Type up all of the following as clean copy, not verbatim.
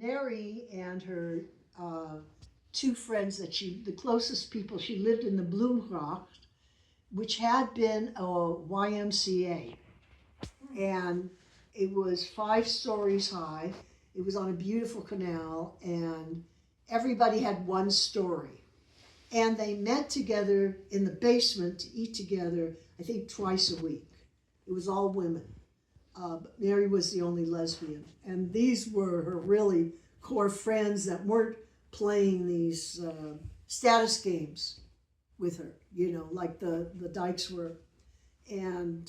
Mary and her two friends the closest people, she lived in the Bloemgracht, which had been a YMCA. And it was 5 stories high. It was on a beautiful canal, and everybody had one story. And they met together in the basement to eat together, I think twice a week. It was all women. But Mary was the only lesbian. And these were her really core friends that weren't playing these status games with her, you know, like the Dykes were. And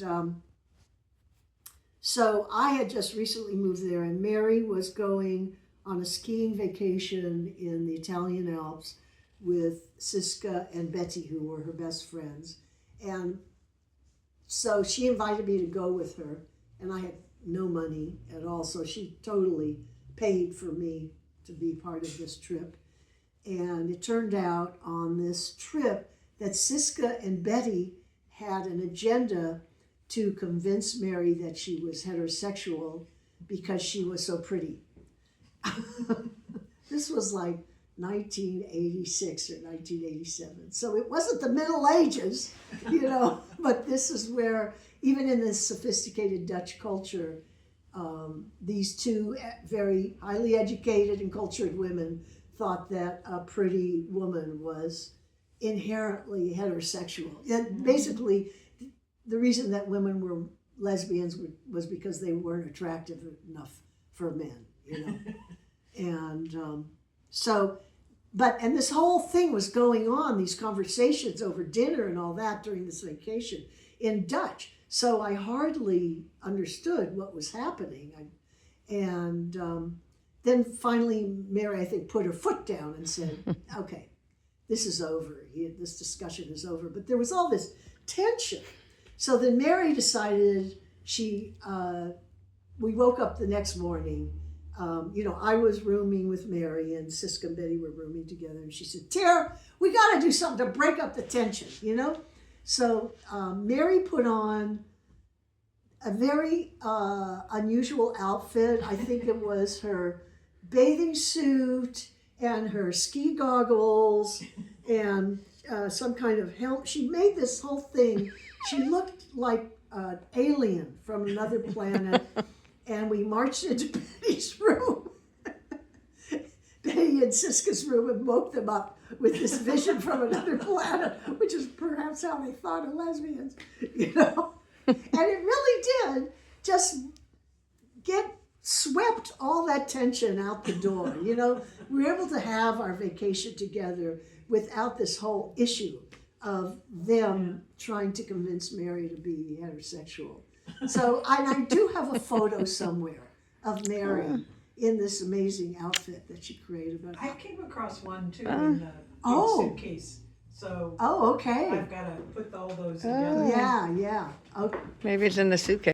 so I had just recently moved there, and Mary was going on a skiing vacation in the Italian Alps with Siska and Betty, who were her best friends. And so she invited me to go with her, and I had no money at all, so she totally paid for me to be part of this trip. And it turned out on this trip that Siska and Betty had an agenda to convince Mary that she was heterosexual because she was so pretty. This was like 1986 or 1987. So it wasn't the Middle Ages, you know, but this is where, even in this sophisticated Dutch culture, these two very highly educated and cultured women thought that a pretty woman was inherently heterosexual. And basically, the reason that women were lesbians was because they weren't attractive enough for men, you know. And and this whole thing was going on, these conversations over dinner and all that during this vacation in Dutch. So I hardly understood what was happening. Then finally, Mary, I think, put her foot down and said, okay, this is over. This discussion is over. But there was all this tension. So then Mary decided we woke up the next morning. I was rooming with Mary, and Siska and Betty were rooming together. And she said, Tara, we got to do something to break up the tension, you know? So Mary put on a very unusual outfit. I think it was her bathing suit and her ski goggles and some kind of helmet. She made this whole thing. She looked like an alien from another planet. And we marched into Betty's room, Betty and Siska's room, and woke them up with this vision from another planet, which is perhaps how they thought of lesbians, you know? And it really did just swept all that tension out the door, you know? We were able to have our vacation together without this whole issue of them trying to convince Mary to be heterosexual. So I do have a photo somewhere of Mary in this amazing outfit that she created. I came across one too in a suitcase. So okay. I've got to put all those together. Yeah. Okay. Maybe it's in the suitcase.